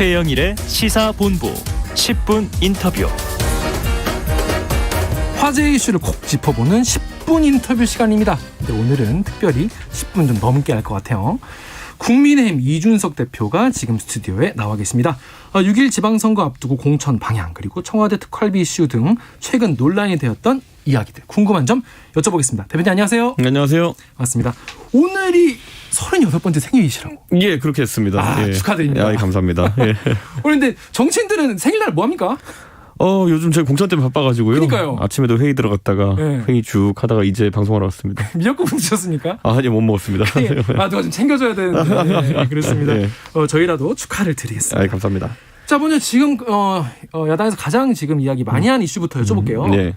최영일의 시사본부 10분 인터뷰. 화제 이슈를 콕 짚어보는 10분 인터뷰 시간입니다. 근데 오늘은 특별히 10분 좀 넘게 할 것 같아요. 국민의힘 이준석 대표가 지금 스튜디오에 나와 계십니다. 6일 지방선거 앞두고 공천 방향 그리고 청와대 특활비 이슈 등 최근 논란이 되었던 이야기들 궁금한 점 여쭤보겠습니다. 대표님 안녕하세요. 안녕하세요. 반갑습니다. 오늘이 38번째 생일이시라고. 예, 그렇게 했습니다. 예. 축하드립니다. 감사합니다. 예. 그런데 정치인들은 생일날 뭐 합니까? 요즘 저희 공천 때문에 바빠가지고요. 그러니까요. 아침에도 회의 들어갔다가 회의 쭉 하다가 이제 방송하러 왔습니다. 미역국 드셨습니까? 아직 못 먹었습니다. 누가 좀 챙겨줘야 되는데. 네, 그렇습니다. 네. 저희라도 축하를 드리겠습니다. 감사합니다. 자, 먼저 지금 야당에서 가장 지금 이야기 많이 한 이슈부터 여쭤볼게요. 네.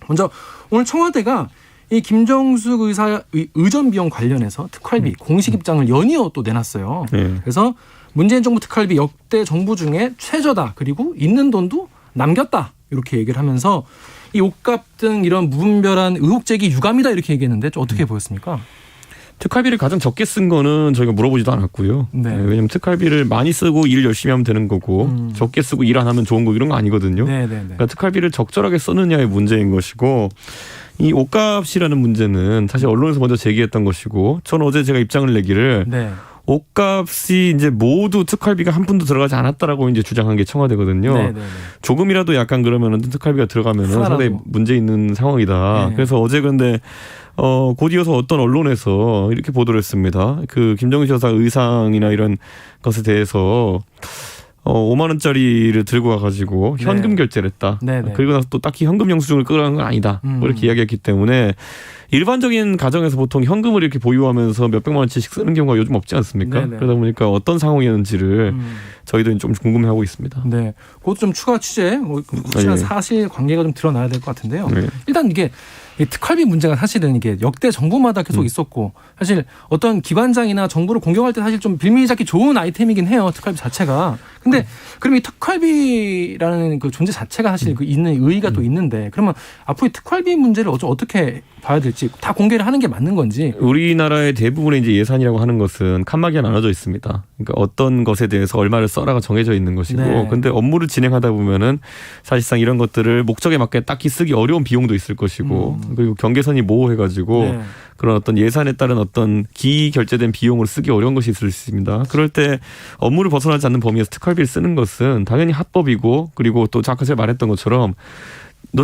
먼저 오늘 청와대가 이 김정숙 의사 의전 비용 관련해서 특활비 공식 입장을 연이어 또 내놨어요. 네. 그래서 문재인 정부 특활비 역대 정부 중에 최저다. 그리고 있는 돈도 남겼다. 이렇게 얘기를 하면서 이 옷값 등 이런 무분별한 의혹 제기 유감이다 이렇게 얘기했는데 좀 어떻게 보였습니까? 특활비를 가장 적게 쓴 거는 저희가 물어보지도 않았고요. 네. 왜냐하면 특활비를 많이 쓰고 일 열심히 하면 되는 거고 적게 쓰고 일 안 하면 좋은 거 이런 거 아니거든요. 그러니까 특활비를 적절하게 쓰느냐의 문제인 것이고 이 옷값이라는 문제는 사실 언론에서 먼저 제기했던 것이고 전 어제 제가 입장을 내기를 옷값이 이제 모두 특활비가 한 푼도 들어가지 않았다라고 이제 주장한 게 청와대거든요. 조금이라도 약간 그러면은 특활비가 들어가면은 상당히 문제 있는 상황이다. 그래서 어제 근데 곧이어서 어떤 언론에서 이렇게 보도를 했습니다. 그 김정숙 여사 의상이나 이런 것에 대해서 5만 원짜리를 들고 와가지고 현금 결제를 했다. 그리고 나서 또 딱히 현금 영수증을 끌어간 건 아니다. 뭐 이렇게 이야기했기 때문에 일반적인 가정에서 보통 현금을 이렇게 보유하면서 몇백만 원치씩 쓰는 경우가 요즘 없지 않습니까? 그러다 보니까 어떤 상황이었는지를 저희도 좀 궁금해하고 있습니다. 네, 그것도 좀 추가 취재, 확실한 사실 관계가 좀 드러나야 될 것 같은데요. 일단 이게 특활비 문제가 사실은 이게 역대 정부마다 계속 있었고 사실 어떤 기관장이나 정부를 공격할 때 사실 좀 빌미 잡기 좋은 아이템이긴 해요. 특활비 자체가. 근데 그럼 이 특활비라는 그 존재 자체가 사실 그 있는 의의가 또 있는데 그러면 앞으로 이 특활비 문제를 어떻게 봐야 될지 다 공개를 하는 게 맞는 건지. 우리나라의 대부분의 이제 예산이라고 하는 것은 칸막이가 나눠져 있습니다. 그러니까 어떤 것에 대해서 얼마를 써라가 정해져 있는 것이고 근데 업무를 진행하다 보면은 사실상 이런 것들을 목적에 맞게 딱히 쓰기 어려운 비용도 있을 것이고 그리고 경계선이 모호해가지고 그런 어떤 예산에 따른 어떤 기결제된 비용을 쓰기 어려운 것이 있을 수 있습니다. 그럴 때 업무를 벗어나지 않는 범위에서 특활비를 쓰는 것은 당연히 합법이고 그리고 또 아까 제가 말했던 것처럼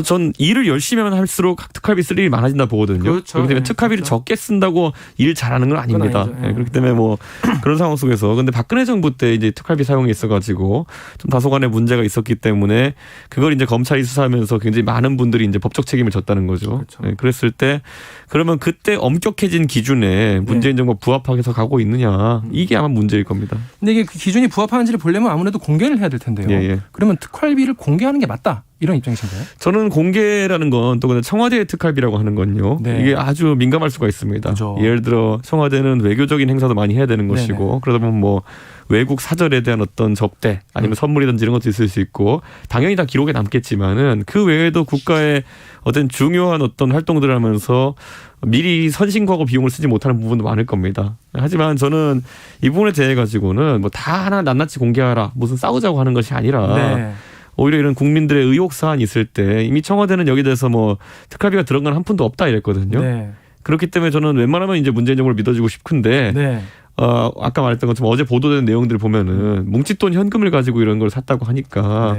전 일을 열심히 하면 할수록 특활비 쓸 일이 많아진다 보거든요. 그렇기 때문에 특활비를 적게 쓴다고 일 잘하는 건 아닙니다. 그렇기 때문에 뭐 그런 상황 속에서 근데 박근혜 정부 때 이제 특활비 사용이 있어가지고 좀 다소간의 문제가 있었기 때문에 그걸 이제 검찰이 수사하면서 굉장히 많은 분들이 이제 법적 책임을 졌다는 거죠. 그랬을 때 그러면 그때 엄격해진 기준에 문재인 정부가 부합해서 가고 있느냐 이게 아마 문제일 겁니다. 근데 이게 그 기준이 부합하는지를 보려면 아무래도 공개를 해야 될 텐데요. 그러면 특활비를 공개하는 게 맞다. 이런 입장이신가요? 저는 공개라는 건 또 근데 청와대의 특활비라고 하는 건요. 이게 아주 민감할 수가 있습니다. 예를 들어 청와대는 외교적인 행사도 많이 해야 되는 것이고 그러다 보면 뭐 외국 사절에 대한 어떤 접대 아니면 선물이든지 이런 것도 있을 수 있고 당연히 다 기록에 남겠지만은 그 외에도 국가의 어떤 중요한 어떤 활동들을 하면서 미리 선신과고 비용을 쓰지 못하는 부분도 많을 겁니다. 하지만 저는 이 부분에 대해 가지고는 뭐 다 하나 낱낱이 공개하라 무슨 싸우자고 하는 것이 아니라 오히려 이런 국민들의 의혹 사안이 있을 때 이미 청와대는 여기에 대해서 뭐 특활비가 들어간 건 한 푼도 없다 이랬거든요. 그렇기 때문에 저는 웬만하면 이제 문재인 정부를 믿어주고 싶은데 아까 말했던 것처럼 어제 보도된 내용들을 보면은 뭉칫돈 현금을 가지고 이런 걸 샀다고 하니까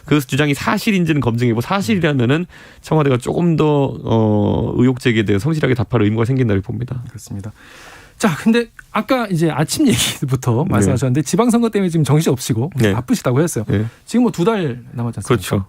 그 주장이 사실인지는 검증해보고 사실이라면은 청와대가 조금 더 의혹 제기에 대해 성실하게 답할 의무가 생긴다고 봅니다. 그렇습니다. 자, 근데 아까 이제 아침 얘기부터 말씀하셨는데 지방선거 때문에 지금 정신 없이고 바쁘시다고 했어요. 지금 뭐 2달 남았지 않습니까? 그렇죠.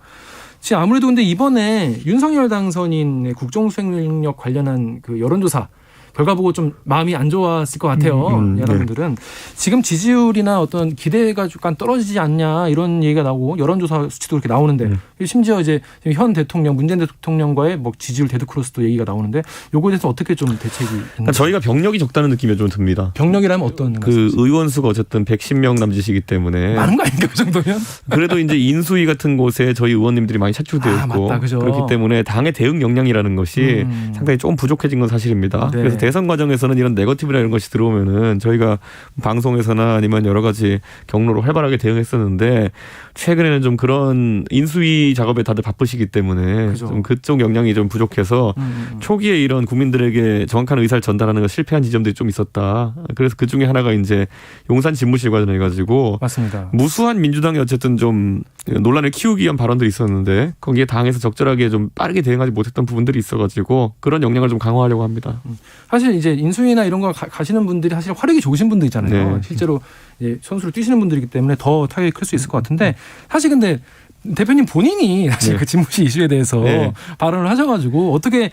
지금 아무래도 근데 이번에 윤석열 당선인의 국정수행력 관련한 그 여론조사 결과 보고 좀 마음이 안 좋았을 것 같아요. 여러분들은 지금 지지율이나 어떤 기대가 약간 떨어지지 않냐 이런 얘기가 나오고 여론조사 수치도 그렇게 나오는데 심지어 이제 현 대통령 문재인 대통령과의 뭐 지지율 데드크로스도 얘기가 나오는데 요거에 대해서 어떻게 좀 대책이 그러니까 저희가 병력이 적다는 느낌이 좀 듭니다. 병력이라면 어떤 그 의원 수가 어쨌든 110명 남짓이기 때문에 많은 거 아닌가 그 정도면? 그래도 이제 인수위 같은 곳에 저희 의원님들이 많이 차출되어 있고 맞다, 그죠. 그렇기 때문에 당의 대응 역량이라는 것이 상당히 조금 부족해진 건 사실입니다. 네. 그래서 대선 과정에서는 이런 네거티브나 이런 것이 들어오면은 저희가 방송에서나 아니면 여러 가지 경로로 활발하게 대응했었는데 최근에는 좀 그런 인수위 작업에 다들 바쁘시기 때문에 그죠. 좀 그쪽 역량이 좀 부족해서 초기에 이런 국민들에게 정확한 의사를 전달하는 것 실패한 지점들이 좀 있었다. 그래서 그 중에 하나가 이제 용산 집무실 관련해 가지고 맞습니다. 무수한 민주당이 어쨌든 좀 논란을 키우기 위한 발언들이 있었는데 거기에 당에서 적절하게 좀 빠르게 대응하지 못했던 부분들이 있어가지고 그런 역량을 좀 강화하려고 합니다. 사실 이제 인수위나 이런 거 가시는 분들이 사실 화력이 좋으신 분들이잖아요. 네. 실제로 이제 선수를 뛰시는 분들이기 때문에 더 타격이 클 수 있을 것 같은데 사실 근데 대표님 본인이 사실 네. 그 집무실 이슈에 대해서 네. 발언을 하셔가지고 어떻게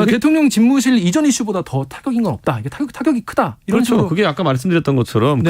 대통령 집무실 이전 이슈보다 더 타격인 건 없다. 이게 타격이 크다. 이런 그렇죠. 식으로. 그게 아까 말씀드렸던 것처럼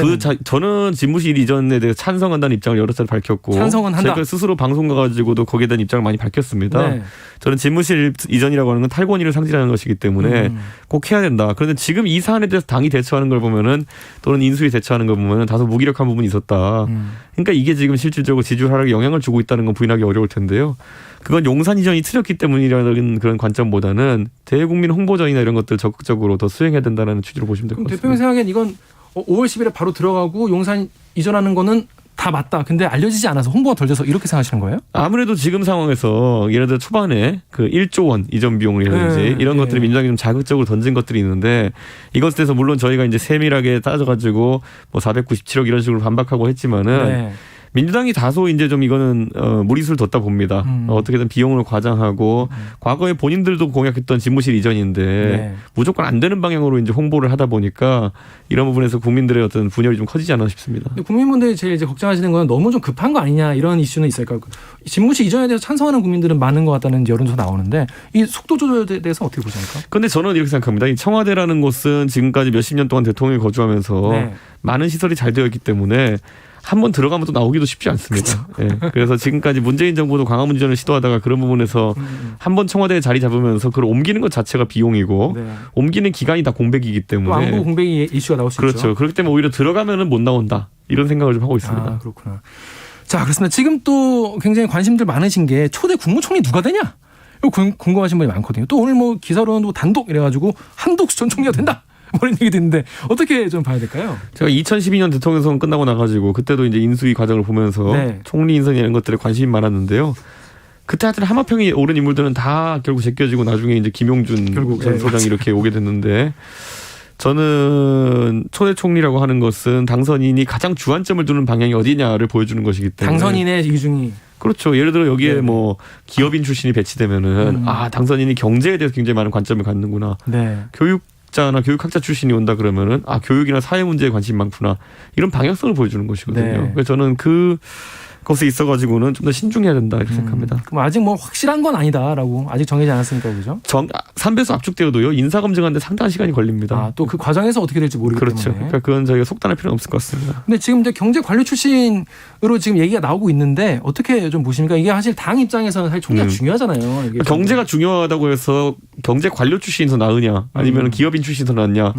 저는 집무실 이전에 대해서 찬성한다는 입장을 여러 차례 밝혔고 찬성은 한다. 제가 스스로 방송 가가지고도 거기에 대한 입장을 많이 밝혔습니다. 네. 저는 집무실 이전이라고 하는 건 탈권위를 상징하는 것이기 때문에 꼭 해야 된다. 그런데 지금 이 사안에 대해서 당이 대처하는 걸 보면은 또는 인수위 대처하는 걸 보면은 다소 무기력한 부분이 있었다. 그러니까 이게 지금 실질적으로 지지율 하락에 영향을 주고 있다는 건 부인하기 어려울 텐데요. 그건 용산 이전이 틀렸기 때문이라는 그런 관점보다는 대국민 홍보전이나 이런 것들 적극적으로 더 수행해야 된다는 취지로 보시면 될 것 같습니다. 대표님 생각엔 이건 5월 10일에 바로 들어가고 용산 이전하는 거는 다 맞다. 근데 알려지지 않아서 홍보가 덜 돼서 이렇게 생각하시는 거예요? 아무래도 지금 상황에서 예를 들어 초반에 그 1조 원 이전 비용이라든지 이런 것들이 민주당이 좀 자극적으로 던진 것들이 있는데 이것에 대해서 물론 저희가 이제 세밀하게 따져가지고 뭐 497억 이런 식으로 반박하고 했지만은 민주당이 다소 이제 좀 이거는 무리수를 뒀다 봅니다. 어떻게든 비용을 과장하고 과거에 본인들도 공약했던 집무실 이전인데 무조건 안 되는 방향으로 이제 홍보를 하다 보니까 이런 부분에서 국민들의 어떤 분열이 좀 커지지 않나 싶습니다. 국민분들이 제일 이제 걱정하시는 건 너무 좀 급한 거 아니냐 이런 이슈는 있을까요? 집무실 이전에 대해서 찬성하는 국민들은 많은 것 같다는 여론조사 나오는데 이 속도 조절에 대해서 어떻게 보십니까? 그런데 저는 이렇게 생각합니다. 이 청와대라는 곳은 지금까지 몇십 년 동안 대통령이 거주하면서 많은 시설이 잘 되어 있기 때문에 한번 들어가면 또 나오기도 쉽지 않습니다. 예. 그래서 지금까지 문재인 정부도 광화문전을 시도하다가 그런 부분에서 한번 청와대에 자리 잡으면서 그걸 옮기는 것 자체가 비용이고 옮기는 기간이 다 공백이기 때문에 안보 공백이 이슈가 나올 수 있죠. 그렇죠. 그렇기 때문에 오히려 들어가면은 못 나온다. 이런 생각을 좀 하고 있습니다. 아, 그렇구나. 자, 그렇습니다. 지금 또 굉장히 관심들 많으신 게 초대 국무총리 누가 되냐? 이거 궁금하신 분이 많거든요. 또 오늘 뭐 기사로는 단독 이래가지고 한독수 전 총리가 된다. 그런 얘기 듣는데 어떻게 좀 봐야 될까요? 제가 2012년 대통령 선거 끝나고 나가지고 그때도 이제 인수위 과정을 보면서 총리 인선 이런 것들에 관심이 많았는데요. 그때 하여튼 하마평이 오른 인물들은 다 결국 제껴지고 나중에 이제 김용준 전 소장이 이렇게 오게 됐는데 저는 초대 총리라고 하는 것은 당선인이 가장 주안점을 두는 방향이 어디냐를 보여주는 것이기 때문에 당선인의 이중이 그렇죠. 예를 들어 여기에 뭐 기업인 출신이 배치되면은 당선인이 경제에 대해서 굉장히 많은 관점을 갖는구나. 교육자나 교육학자 출신이 온다 그러면은 교육이나 사회 문제에 관심이 많구나. 이런 방향성을 보여주는 것이거든요. 그래서 저는 그것에 있어가지고는 좀 더 신중해야 된다 이렇게 생각합니다. 그럼 아직 뭐 확실한 건 아니다라고 아직 정해지 않았으니까 그죠? 3배수 압축되어도요. 인사 검증하는데 상당한 시간이 걸립니다. 또 그 과정에서 어떻게 될지 모르기 그렇죠. 때문에. 그러니까 그건 저희가 속단할 필요는 없을 것 같습니다. 근데 지금 이제 경제 관료 출신으로 지금 얘기가 나오고 있는데 어떻게 좀 보십니까? 이게 사실 당 입장에서는 사실 총리가 중요하잖아요. 이게 경제가 중요하다고 해서 경제 관료 출신이 더 나으냐 아니면 기업인 출신이 더 낫냐.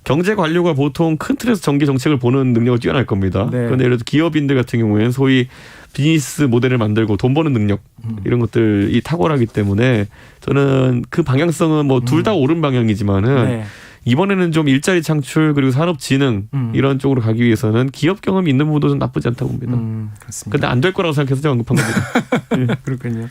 경제 관료가 보통 큰 틀에서 정기 정책을 보는 능력을 뛰어날 겁니다. 그런데 예를 들어 기업인들 같은 경우에는 소위 비즈니스 모델을 만들고 돈 버는 능력 이런 것들이 탁월하기 때문에 저는 그 방향성은 뭐 둘 다 옳은 방향이지만은 이번에는 좀 일자리 창출 그리고 산업 진흥 이런 쪽으로 가기 위해서는 기업 경험이 있는 부분도 좀 나쁘지 않다고 봅니다. 그렇습니다. 근데 안 될 거라고 생각해서 제가 언급한 겁니다. 그렇군요.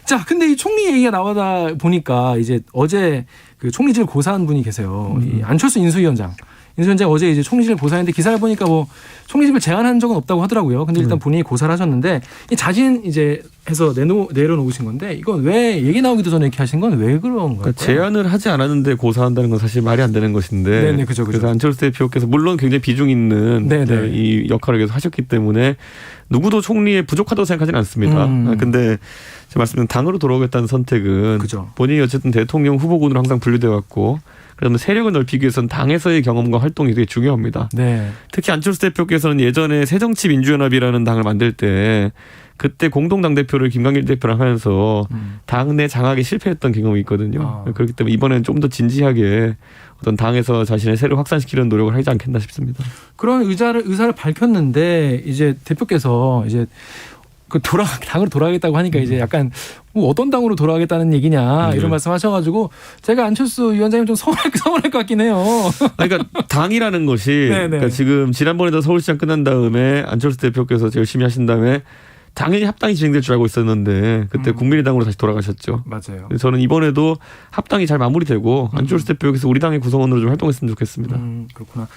자, 근데 이 총리 얘기가 나오다 보니까 이제 어제 그 총리직을 고사한 분이 계세요. 이 안철수 인수위원장. 인수위원장 어제 이제 총리직을 고사했는데 기사를 보니까 뭐 총리직을 제안한 적은 없다고 하더라고요. 근데 일단 본인이 고사를 하셨는데 이 자진 이제 해서 내려놓으신 건데 이건 왜 얘기 나오기도 전에 이렇게 하신 건 왜 그런 거예요? 그러니까 제안을 하지 않았는데 고사한다는 건 사실 말이 안 되는 것인데. 그죠. 그래서 안철수 대표께서 물론 굉장히 비중 있는 이 역할을 계속 하셨기 때문에 누구도 총리에 부족하다고 생각하지는 않습니다. 근데 제가 말씀드린 당으로 돌아오겠다는 선택은 본인이 어쨌든 대통령 후보군으로 항상 분류되어 왔고 그러면 세력을 넓히기 위해서는 당에서의 경험과 활동이 되게 중요합니다. 특히 안철수 대표께서는 예전에 새정치민주연합이라는 당을 만들 때 그때 공동 당대표를 김광길 대표랑 하면서 당내 장악에 실패했던 경험이 있거든요. 그렇기 때문에 이번에는 좀 더 진지하게 어떤 당에서 자신의 세를 확산시키려는 노력을 하지 않겠나 싶습니다. 그런 의사를 밝혔는데 이제 대표께서 이제 당으로 돌아가겠다고 하니까 이제 약간 뭐 어떤 당으로 돌아가겠다는 얘기냐 이런 말씀하셔가지고 제가 안철수 위원장님 좀 서운할 것 같긴 해요. 그러니까 당이라는 것이 그러니까 지금 지난번에도 서울시장 끝난 다음에 안철수 대표께서 열심히 하신 다음에 당연히 합당이 진행될 줄 알고 있었는데 그때 국민의당으로 다시 돌아가셨죠. 맞아요. 저는 이번에도 합당이 잘 마무리되고 안철수 대표께서 우리 당의 구성원으로 좀 활동했으면 좋겠습니다. 그렇구나.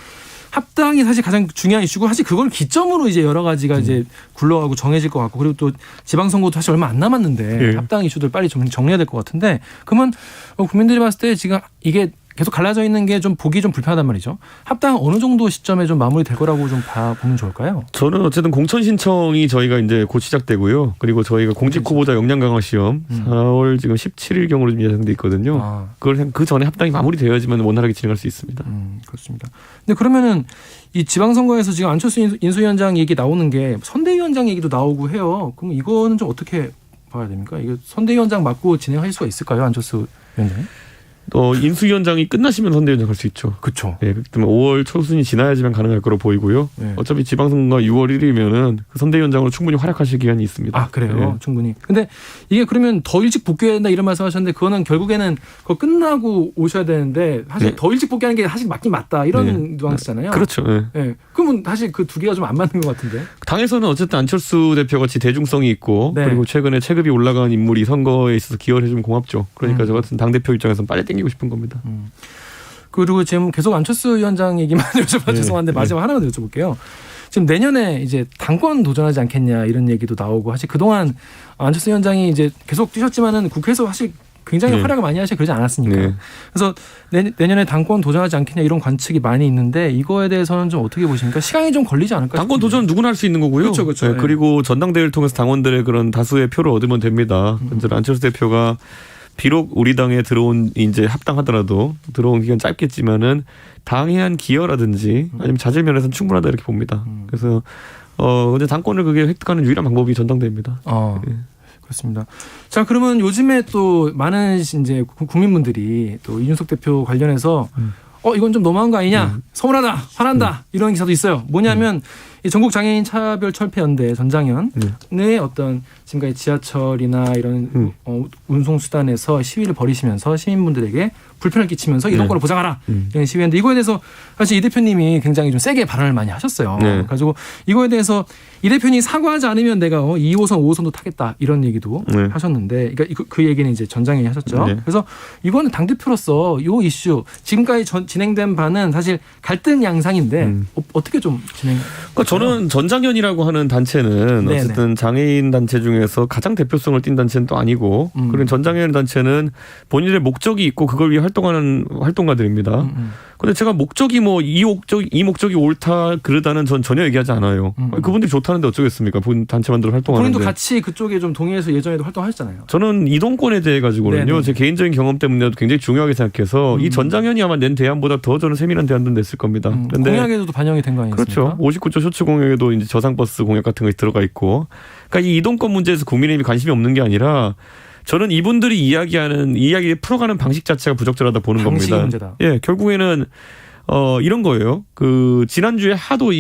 합당이 사실 가장 중요한 이슈고 사실 그걸 기점으로 이제 여러 가지가 이제 굴러가고 정해질 것 같고 그리고 또 지방선거도 사실 얼마 안 남았는데 합당 이슈들 빨리 좀 정리해야 될 것 같은데 그러면 국민들이 봤을 때 지금 이게 계속 갈라져 있는 게 좀 보기 좀 불편하단 말이죠. 합당 어느 정도 시점에 좀 마무리될 거라고 좀 보면 좋을까요? 저는 어쨌든 공천 신청이 저희가 이제 곧 시작되고요. 그리고 저희가 공직 후보자 역량 강화 시험 4월 지금 17일경으로 예정돼 있거든요. 그걸 그 전에 합당이 마무리되어야지만 원활하게 진행할 수 있습니다. 그렇습니다. 근데 그러면은 이 지방선거에서 지금 안철수 인수위원장 얘기 나오는 게 선대위원장 얘기도 나오고 해요. 그럼 이거는 좀 어떻게 봐야 됩니까? 이게 선대위원장 맡고 진행할 수가 있을까요, 안철수 위원장님? 인수위원장이 끝나시면 선대위원장 갈 수 있죠. 그렇죠. 네, 그렇기 때문에 5월 초순이 지나야지만 가능할 거로 보이고요. 네. 어차피 지방선거가 6월 1일이면은 그 선대위원장으로 충분히 활약하실 기간이 있습니다. 아 그래요? 네. 충분히. 근데 이게 그러면 더 일찍 복귀해야 된다 이런 말씀하셨는데 그거는 결국에는 그거 끝나고 오셔야 되는데 사실 네. 더 일찍 복귀하는 게 사실 맞긴 맞다 이런 뉘앙스잖아요. 그렇죠. 네. 네. 그러면 사실 그 두 개가 좀 안 맞는 것 같은데. 당에서는 어쨌든 안철수 대표같이 대중성이 있고 네. 그리고 최근에 체급이 올라간 인물이 선거에 있어서 기여를 해주면 고맙죠. 그러니까 저 같은 당대표 입장에서는 빨리 땡기고 싶은 겁니다. 그리고 지금 계속 안철수 위원장 얘기만 여쭤봐 죄송한데 마지막 하나만 더 여쭤볼게요. 지금 내년에 이제 당권 도전하지 않겠냐 이런 얘기도 나오고 사실 그동안 안철수 위원장이 이제 계속 뛰셨지만은 국회에서 사실 굉장히 활약을 많이 하시고 그러지 않았으니까. 그래서 내년에 당권 도전하지 않겠냐 이런 관측이 많이 있는데 이거에 대해서는 좀 어떻게 보십니까? 시간이 좀 걸리지 않을까? 당권 도전 누구나 할 수 있는 거고요. 그렇죠. 네, 그리고 전당대회를 통해서 당원들의 그런 다수의 표를 얻으면 됩니다. 안철수 대표가 비록 우리 당에 들어온 이제 합당하더라도 들어온 기간 짧겠지만은 당에 한 기여라든지 아니면 자질 면에서는 충분하다 이렇게 봅니다. 그래서 근데 당권을 그게 획득하는 유일한 방법이 전당대회입니다. 네. 그렇습니다. 자 그러면 요즘에 또 많은 이제 국민분들이 또 이준석 대표 관련해서 이건 좀 너무한 거 아니냐, 서운하다, 화난다 이런 기사도 있어요. 뭐냐면 이 전국 장애인 차별 철폐 연대 전장현의 어떤 지금까지 지하철이나 이런 운송 수단에서 시위를 벌이시면서 시민분들에게 불편을 끼치면서 이동권을 보장하라 이런 시위인데 이거에 대해서 사실 이 대표님이 굉장히 좀 세게 발언을 많이 하셨어요. 가지고 이거에 대해서 이 대표님이 사과하지 않으면 내가 2호선, 5호선도 타겠다 이런 얘기도 하셨는데, 그러니까 그 얘기는 이제 전장현이 하셨죠. 그래서 이거는 당 대표로서 이 이슈 지금까지 진행된 바는 사실 갈등 양상인데 어떻게 좀 그러니까 저는 전장현이라고 하는 단체는 어쨌든 장애인 단체 중에서 가장 대표성을 띈 단체는 또 아니고 그런 전장현 단체는 본인의 목적이 있고 그걸 위해 활동하는 활동가들입니다. 근데 제가 목적이 이 목적이 옳다 그러다는 전 전혀 얘기하지 않아요. 그분들이 좋다는데 어쩌겠습니까? 본 단체 만들어 활동하는데. 본인도 같이 그쪽에 좀 동의해서 예전에도 활동하셨잖아요. 저는 이동권에 대해 가지고는요. 제 개인적인 경험 때문에도 굉장히 중요하게 생각해서 이 전장현이 아마 낸 대안보다 더 저는 세밀한 대안도 냈을 겁니다. 그런데 공약에도 반영이 된 거 아니겠습니까? 그렇죠. 59조 쇼츠 공약에도 이제 저상버스 공약 같은 것이 들어가 있고. 그러니까 이 이동권 문제에서 국민의힘이 관심이 없는 게 아니라 저는 이분들이 이야기를 풀어가는 방식 자체가 부적절하다 보는 겁니다. 문제다. 예, 결국에는 이런 거예요. 지난주에 하도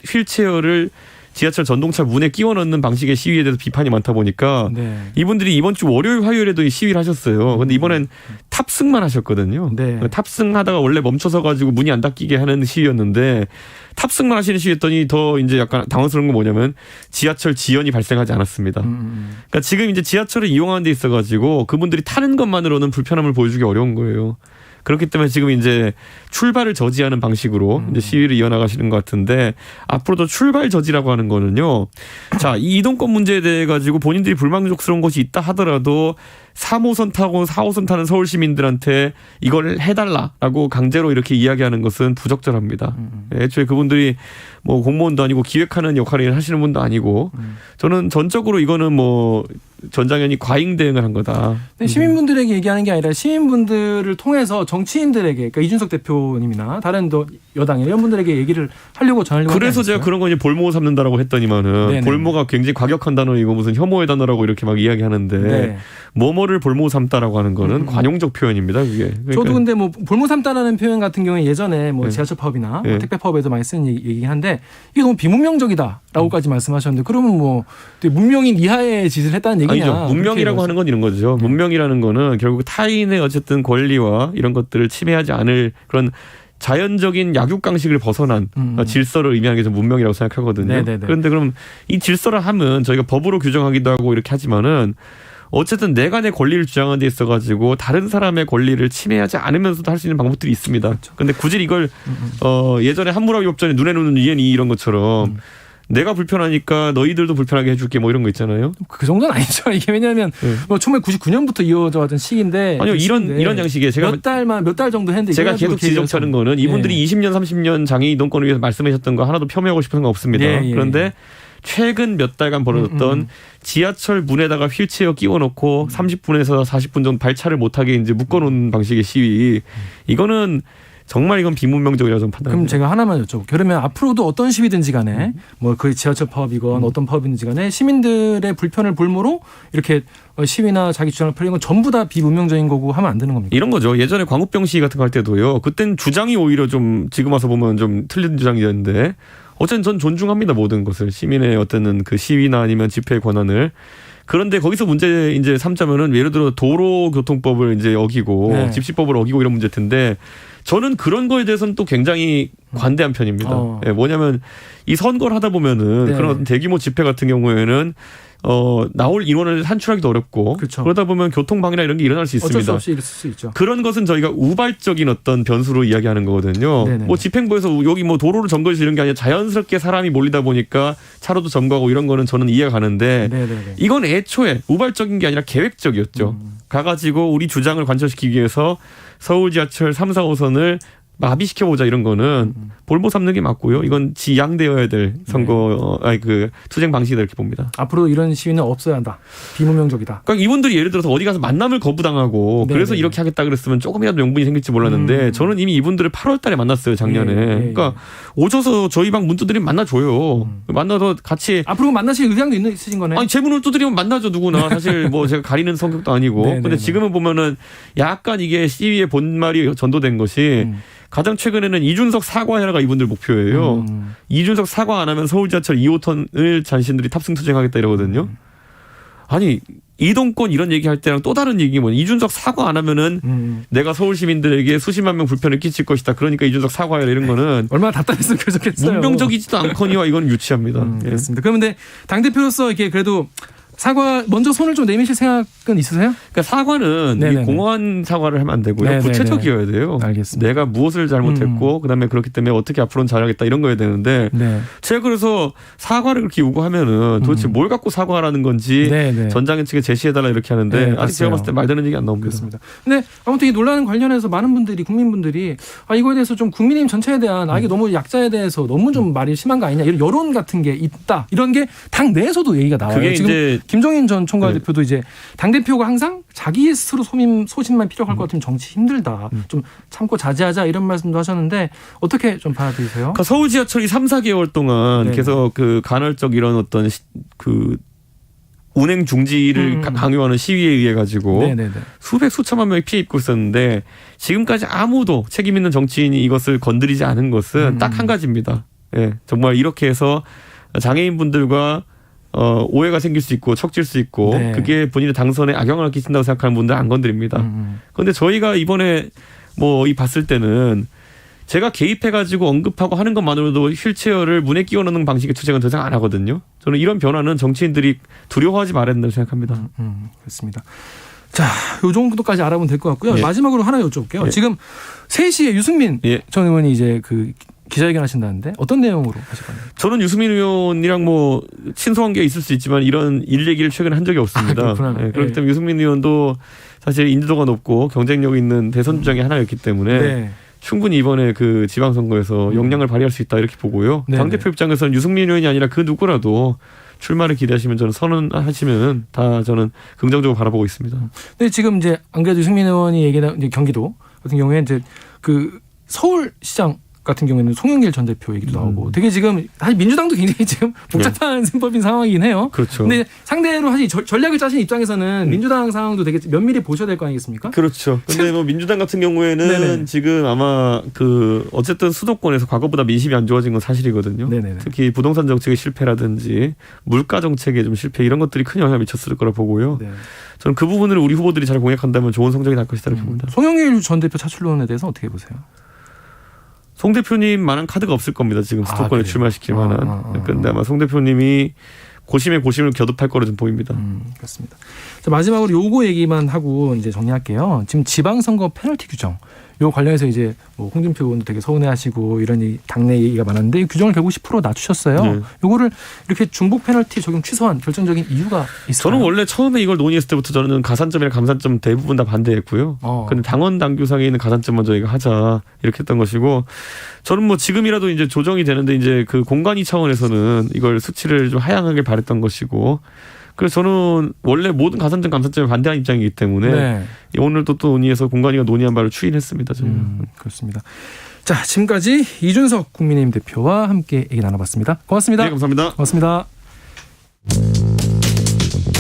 휠체어를 지하철 전동차 문에 끼워 넣는 방식의 시위에 대해서 비판이 많다 보니까 이분들이 이번 주 월요일 화요일에도 시위를 하셨어요. 근데 이번엔 탑승만 하셨거든요. 탑승하다가 원래 멈춰서 가지고 문이 안 닫히게 하는 시위였는데 탑승만 하시는 시위였더니 더 이제 약간 당황스러운 건 뭐냐면 지하철 지연이 발생하지 않았습니다. 그러니까 지금 이제 지하철을 이용하는 데 있어 가지고 그분들이 타는 것만으로는 불편함을 보여주기 어려운 거예요. 그렇기 때문에 지금 이제 출발을 저지하는 방식으로 이제 시위를 이어나가시는 것 같은데 앞으로도 출발 저지라고 하는 거는요. 자, 이 이동권 문제에 대해 가지고 본인들이 불만족스러운 것이 있다 하더라도 3호선 타고 4호선 타는 서울 시민들한테 이걸 해달라라고 강제로 이렇게 이야기하는 것은 부적절합니다. 애초에 그분들이 뭐 공무원도 아니고 기획하는 역할을 하시는 분도 아니고 저는 전적으로 이거는 뭐 전장현이 과잉 대응을 한 거다. 시민분들에게 얘기하는 게 아니라 시민분들을 통해서 정치인들에게, 그러니까 이준석 대표님이나 다른 여당 이런 분들에게 얘기를 하려고 전하려고. 그래서 제가 그런 거 이제 볼모 삼는다라고 했더니만은 네네. 볼모가 굉장히 과격한 단어이고 무슨 혐오의 단어라고 이렇게 막 이야기하는데 네. 뭐뭐를 볼모 삼다라고 하는 거는 관용적 표현입니다. 그게. 그러니까. 저도 근데 뭐 볼모 삼다라는 표현 같은 경우에 예전에 뭐 지하철 파업이나 뭐 택배 파업에서 많이 쓰는 얘기긴 한데 이게 너무 비문명적이다라고까지 말씀하셨는데 그러면 뭐 문명인 이하의 짓을 했다는 얘기냐? 아니죠. 문명이라고 하는 건 이런 거죠. 문명이라는 거는 결국 타인의 어쨌든 권리와 이런 것들을 침해하지 않을 그런 자연적인 약육강식을 벗어난 질서를 의미하는 게 좀 문명이라고 생각하거든요. 네네네. 그런데 그럼 이 질서를 하면 저희가 법으로 규정하기도 하고 이렇게 하지만은 어쨌든 내가 내 권리를 주장하는 데 있어가지고 다른 사람의 권리를 침해하지 않으면서도 할 수 있는 방법들이 있습니다. 그런데 굳이 이걸 예전에 한무라비 법전에 눈에 눈은 이엔 이 이런 것처럼 내가 불편하니까 너희들도 불편하게 해줄게 뭐 이런 거 있잖아요. 그 정도는 아니죠. 이게 왜냐하면 뭐 1999년부터 이어져 왔던 시기인데. 아니요 이런 양식에 제가 몇 달 정도 했는데 제가 계속 지적하는 거는 이분들이 20년 30년 장애 이동권을 위해서 말씀하셨던 거 하나도 폄훼하고 싶은 거 없습니다. 그런데 최근 몇 달간 벌어졌던 지하철 문에다가 휠체어 끼워놓고 30분에서 40분 정도 발차를 못하게 이제 묶어놓은 방식의 시위 이거는 정말 이건 비문명적이라고 좀 판단합니다. 그럼 제가 하나만 여쭤볼게요. 그러면 앞으로도 어떤 시위든지 간에 뭐 그 지하철 파업이건 어떤 파업이든지 간에 시민들의 불편을 볼모로 이렇게 시위나 자기 주장을 펴는 건 전부 다 비문명적인 거고 하면 안 되는 겁니까? 이런 거죠. 예전에 광우병 시위 같은 거 할 때도요. 그땐 주장이 오히려 좀 지금 와서 보면 좀 틀린 주장이었는데 어쨌든 전 존중합니다. 모든 것을. 시민의 어떤 그 시위나 아니면 집회의 권한을. 그런데 거기서 문제 이제 삼자면은 예를 들어 도로교통법을 이제 어기고 집시법을 어기고 이런 문제일 텐데 저는 그런 거에 대해서는 또 굉장히 관대한 편입니다. 예, 뭐냐면 이 선거를 하다 보면은 그런 대규모 집회 같은 경우에는 나올 인원을 산출하기도 어렵고 그렇죠. 그러다 보면 교통방해나 이런 게 일어날 수 있습니다. 어쩔 수 없이 있을 수 있죠. 그런 것은 저희가 우발적인 어떤 변수로 이야기하는 거거든요. 네네. 뭐 집행부에서 여기 뭐 도로를 점거해서 이런 게 아니라 자연스럽게 사람이 몰리다 보니까 차로도 점거하고 이런 거는 저는 이해가 가는데 네네네. 이건 애초에 우발적인 게 아니라 계획적이었죠. 가가지고 우리 주장을 관철시키기 위해서 서울 지하철 3, 4호선을 마비시켜보자 이런 거는 볼모 삼는 게 맞고요. 이건 지양되어야 될 선거, 그 투쟁 방식이다 이렇게 봅니다. 앞으로 이런 시위는 없어야 한다. 비문명적이다. 그러니까 이분들이 예를 들어서 어디 가서 만남을 거부당하고 그래서 이렇게 하겠다 그랬으면 조금이라도 명분이 생길지 몰랐는데 저는 이미 이분들을 8월 달에 만났어요. 작년에. 그러니까 오셔서 저희 방 문 두드리면 만나줘요. 만나서 같이. 앞으로 만나실 의향도 있으신 거네. 아니 제 문을 두드리면 만나죠. 누구나. 사실 뭐 제가 가리는 성격도 아니고. 근데 지금은 보면은 약간 이게 시위의 본말이 전도된 것이 가장 최근에는 이준석 사과해라가 이분들 목표예요. 이준석 사과 안 하면 서울 지하철 2호선을 자신들이 탑승 투쟁하겠다 이러거든요. 아니 이동권 이런 얘기할 때랑 또 다른 얘기 뭐냐. 이준석 사과 안 하면은 내가 서울 시민들에게 수십만 명 불편을 끼칠 것이다. 그러니까 이준석 사과해라 이런 거는 얼마나 답답했으면 그러셨겠어요. 문명적이지도 않거니와 이건 유치합니다. 그렇습니다. 그런데 당대표로서 이렇게 그래도 사과 먼저 손을 좀 내미실 생각은 있으세요? 그러니까 사과는 공허한 사과를 하면 안 되고요. 네네네. 구체적이어야 돼요. 알겠습니다. 내가 무엇을 잘못했고 그다음에 그렇기 때문에 어떻게 앞으로는 잘하겠다 이런 거여야 되는데 제가 그래서 사과를 그렇게 요구하면은 도대체 뭘 갖고 사과하라는 건지 전장현 측에 제시해달라 이렇게 하는데 아직 제가 봤을 때 말되는 얘기 안 나옵니다. 그렇습니다. 근데 아무튼 이 논란 관련해서 많은 분들이 국민분들이 이거에 대해서 좀 국민의힘 전체에 대한 이게 너무 약자에 대해서 너무 좀 말이 심한 거 아니냐 이런 여론 같은 게 있다. 이런 게 당 내에서도 얘기가 나와요. 그게 지금 이제 김종인 전 총괄 대표도 이제 당대표가 항상 자기 스스로 소신만 필요할 것 같으면 정치 힘들다. 좀 참고 자제하자 이런 말씀도 하셨는데 어떻게 좀 받아들이세요? 그러니까 서울 지하철이 3, 4개월 동안 계속 그 간헐적 이런 어떤 그 운행 중지를 강요하는 시위에 의해 가지고 수백 수천만 명이 피해 입고 있었는데 지금까지 아무도 책임 있는 정치인이 이것을 건드리지 않은 것은 딱 한 가지입니다. 예, 정말 이렇게 해서 장애인분들과 오해가 생길 수 있고 척질 수 있고 그게 본인의 당선에 악영향을 끼친다고 생각하는 분들 안 건드립니다. 그런데 저희가 이번에 뭐 이 봤을 때는 제가 개입해가지고 언급하고 하는 것만으로도 휠체어를 문에 끼워넣는 방식의 투쟁은 더 이상 안 하거든요. 저는 이런 변화는 정치인들이 두려워하지 말아야 된다고 생각합니다. 그렇습니다. 자, 요 정도까지 알아보면 될 것 같고요. 마지막으로 하나 여쭤볼게요. 지금 3시에 유승민 전 의원이 이제 그 기자회견 하신다는데 어떤 내용으로 하실 건가요? 저는 유승민 의원이랑 뭐 친소한 게 있을 수 있지만 이런 일 얘기를 최근에 한 적이 없습니다. 네, 그렇기 때문에 유승민 의원도 사실 인지도가 높고 경쟁력 있는 대선 주장의 하나였기 때문에 충분히 이번에 그 지방선거에서 역량을 발휘할 수 있다 이렇게 보고요. 당대표 입장에서는 유승민 의원이 아니라 그 누구라도 출마를 기대하시면 저는 선언하시면 다 저는 긍정적으로 바라보고 있습니다. 근데 지금 이제 안 그래도 유승민 의원이 얘기한 이제 경기도 같은 경우에 이제 그 서울시장 같은 경우에는 송영길 전 대표 얘기도 나오고 되게 지금 사실 민주당도 굉장히 지금 복잡한 셈법인 상황이긴 해요. 그렇죠. 근데 상대로 사실 전략을 짜신 입장에서는 민주당 상황도 되게 면밀히 보셔야 될 거 아니겠습니까? 그렇죠. 근데 뭐 민주당 같은 경우에는 네네. 지금 아마 그 어쨌든 수도권에서 과거보다 민심이 안 좋아진 건 사실이거든요. 네네네. 특히 부동산 정책의 실패라든지 물가 정책의 좀 실패 이런 것들이 큰 영향을 미쳤을 거라 보고요. 네. 저는 그 부분을 우리 후보들이 잘 공략한다면 좋은 성적이 날 것이다 이렇게 봅니다. 송영길 전 대표 차출론에 대해서 어떻게 보세요? 송 대표님만한 카드가 없을 겁니다. 지금 수도권에 출마시킬 만한. 그런데 아마 송 대표님이 고심에 고심을 겨듭할 거로 좀 보입니다. 그렇습니다. 자, 마지막으로 요거 얘기만 하고 이제 정리할게요. 지금 지방선거 페널티 규정. 요 관련해서 이제 뭐 홍준표 의원도 되게 서운해하시고 이런 당내 얘기가 많았는데 이 규정을 결국 10% 낮추셨어요. 네. 요거를 이렇게 중복 페널티 적용 취소한 결정적인 이유가 있어요. 저는 원래 처음에 이걸 논의했을 때부터 저는 가산점이랑 감산점 대부분 다 반대했고요. 근데 당원 당규상에 있는 가산점만 저희가 하자 이렇게 했던 것이고 저는 뭐 지금이라도 이제 조정이 되는데 이제 그 공간위 차원에서는 이걸 수치를 좀 하향하길 바랬던 것이고. 그래서 저는 원래 모든 가산점 감산점에 반대한 입장이기 때문에 오늘도 또 논의해서 공관위가 논의한 바를 추인했습니다. 저는. 그렇습니다. 자, 지금까지 이준석 국민의힘 대표와 함께 얘기 나눠봤습니다. 고맙습니다. 네, 감사합니다. 고맙습니다.